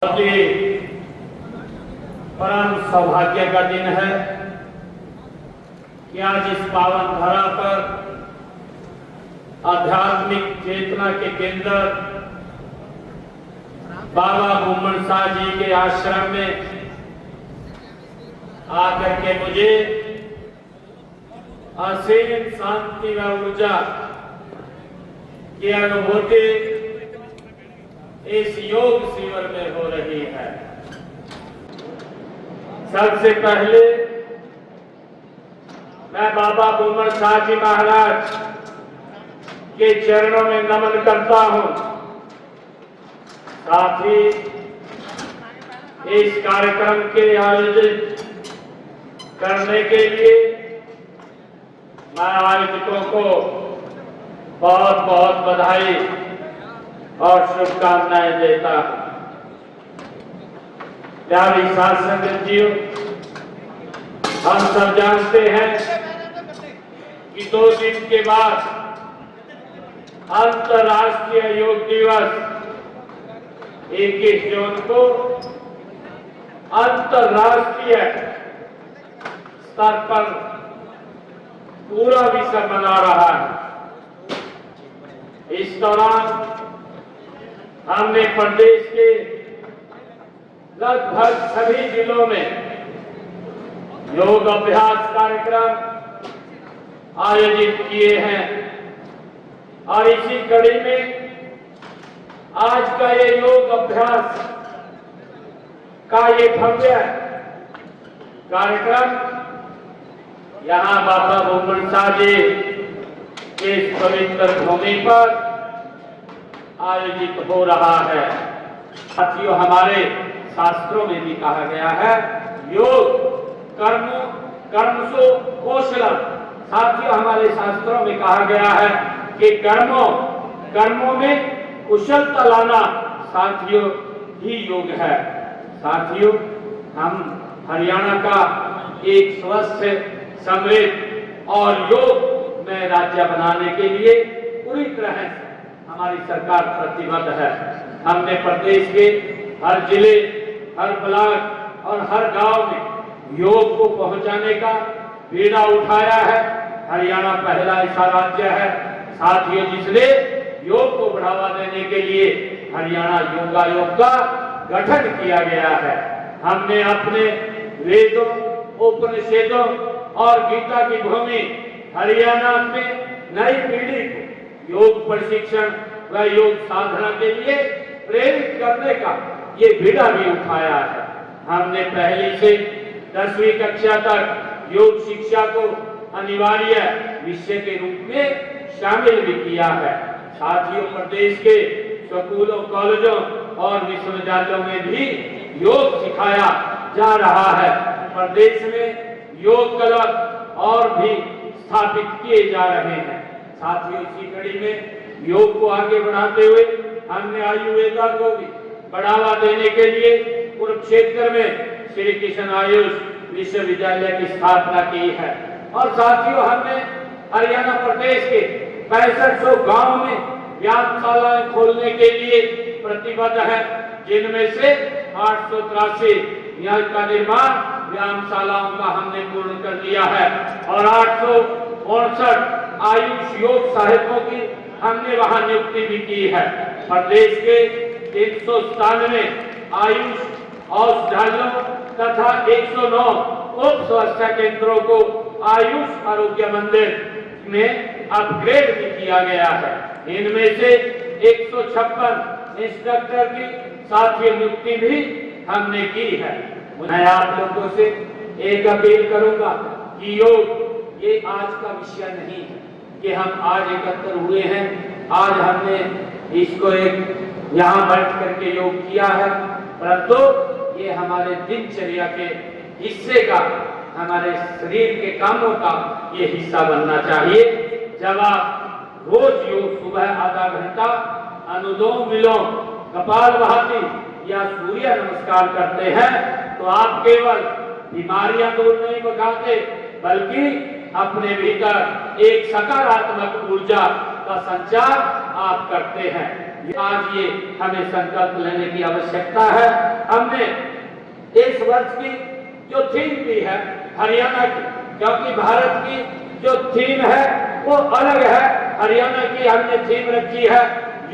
ये परम सौभाग्य का दिन है कि आज इस पावन धरा पर आध्यात्मिक चेतना के केंद्र बाबा बुम्मन शाह जी के आश्रम में आकर के मुझे असीम शांति व ऊर्जा की अनुभूति इस योग शिविर में हो रही है। सबसे पहले मैं बाबा बुम्मन शाह जी महाराज के चरणों में नमन करता हूं। साथ ही इस कार्यक्रम के आयोजित करने के लिए मैं आयोजकों को बहुत बहुत बधाई और शुभकामनाएं देता हूं। प्यारी साध संगत जीओ, हम सब जानते हैं कि 2 दिन के बाद अंतर्राष्ट्रीय योग दिवस 21 जून को अंतर्राष्ट्रीय स्तर पर पूरा विश्व मना रहा है। इस दौरान हमने प्रदेश के लगभग सभी जिलों में योग अभ्यास कार्यक्रम आयोजित किए हैं और इसी कड़ी में आज का ये योग अभ्यास का ये भव्य कार्यक्रम यहाँ बाबा बुम्मन शाह जी के इस पवित्र भूमि पर आयोजित हो रहा है। साथियों, हमारे शास्त्रों में भी कहा गया है योग कर्मसु कौशलम। साथियों, हमारे शास्त्रों में कहा गया है कि कर्मों में कुशलता लाना साथियों ही योग है। साथियों, हम हरियाणा का एक स्वस्थ समृद्ध और योग में राज्य बनाने के लिए पूरी तरह से हमारी सरकार प्रतिबद्ध है। हमने प्रदेश के हर जिले, हर ब्लॉक और हर गांव में योग को पहुंचाने का बीड़ा उठाया है। हरियाणा पहला ऐसा राज्य है साथियों जिसने योग को बढ़ावा देने के लिए हरियाणा योगायोग का गठन किया गया है। हमने अपने वेदों, उपनिषदों और गीता की भूमि हरियाणा में नई पीढ़ी को योग प्रशिक्षण व योग साधना के लिए प्रेरित करने का ये बीड़ा भी उठाया है। हमने पहली से 10वीं कक्षा तक योग शिक्षा को अनिवार्य विषय के रूप में शामिल भी किया है। साथियों, प्रदेश के स्कूलों, कॉलेजों और विश्वविद्यालयों में भी योग सिखाया जा रहा है। प्रदेश में योग क्लब और भी स्थापित किए जा रहे हैं। साथियों, इसी कड़ी में योग को आगे बढ़ाते हुए हमने आयुर्वेदा को भी बढ़ावा देने के लिए कुरुक्षेत्र में श्री कृष्ण आयुष विश्वविद्यालय की स्थापना की है। और साथियों, हमने हरियाणा प्रदेश के 6500 गांव में व्यायामशालाएं खोलने के लिए प्रतिबद्ध है, जिनमें से 883 यहाँ का निर्माण व्यायामशालाओं का हमने पूर्ण कर लिया है और 859 आयुष योग सहायकों की हमने वहां नियुक्ति भी की है। प्रदेश के 397 आयुष औषधालयों तथा 109 उप स्वास्थ्य केंद्रों को आयुष आरोग्य मंदिर में अपग्रेड भी किया गया है। इनमें से 156 इंस्ट्रक्टर की साथी नियुक्ति भी हमने की है। मैं आप लोगों से एक अपील करूंगा कि योग ये आज का विषय नहीं है कि हम आज एकत्र हुए हैं, आज हमने इसको एक यहाँ बैठ करके योग किया है, परंतु ये हमारे दिनचर्या के हिस्से का, हमारे शरीर के कामों का ये हिस्सा बनना चाहिए। जब आप रोज योग सुबह आधा घंटा अनुलोम विलोम, कपालभाति या सूर्य नमस्कार करते हैं तो आप केवल बीमारियां दूर नहीं भगाते बल्कि अपने भीतर एक सकारात्मक ऊर्जा का संचार आप करते हैं। आज ये हमें संकल्प लेने की आवश्यकता है। हमने इस वर्ष की जो थीम दी है हरियाणा की, क्योंकि भारत की जो थीम है वो अलग है, हरियाणा की हमने थीम रखी है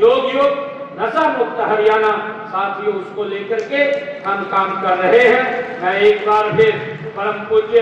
योग युग नशा मुक्त हरियाणा। साथियों, उसको लेकर के हम काम कर रहे हैं। मैं एक बार फिर परम पूज्य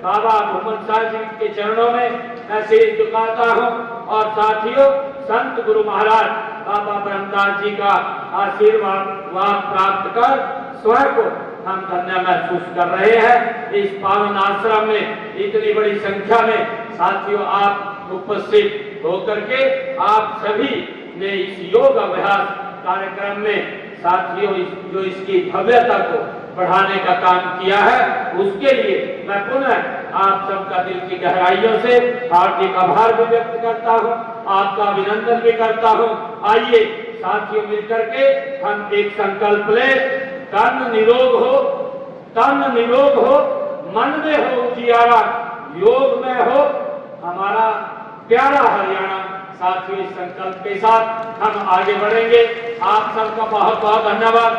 बाबा मोहम्मद शाह जी के चरणों में मैं शीश झुकाता हूँ और साथियों, संत गुरु महाराज बाबा ब्रह्मदास जी का आशीर्वाद प्राप्त कर स्वयं को हम धन्य महसूस कर रहे हैं। इस पावन आश्रम में इतनी बड़ी संख्या में साथियों आप उपस्थित होकर के आप सभी ने इस योग अभ्यास कार्यक्रम में साथियों जो इसकी भव्यता को बढ़ाने का काम किया है, उसके लिए मैं पुनः आप सबका दिल की गहराइयों से हार्दिक आभार भी व्यक्त करता हूं, आपका अभिनंदन भी करता हूं। आइए साथियों, मिलकर के हम एक संकल्प ले, तन निरोग हो, तन निरोग हो, मन में हो उजियारा, योग में हो हमारा प्यारा हरियाणा। साथियों, इस संकल्प के साथ हम आगे बढ़ेंगे। आप सबका बहुत बहुत धन्यवाद।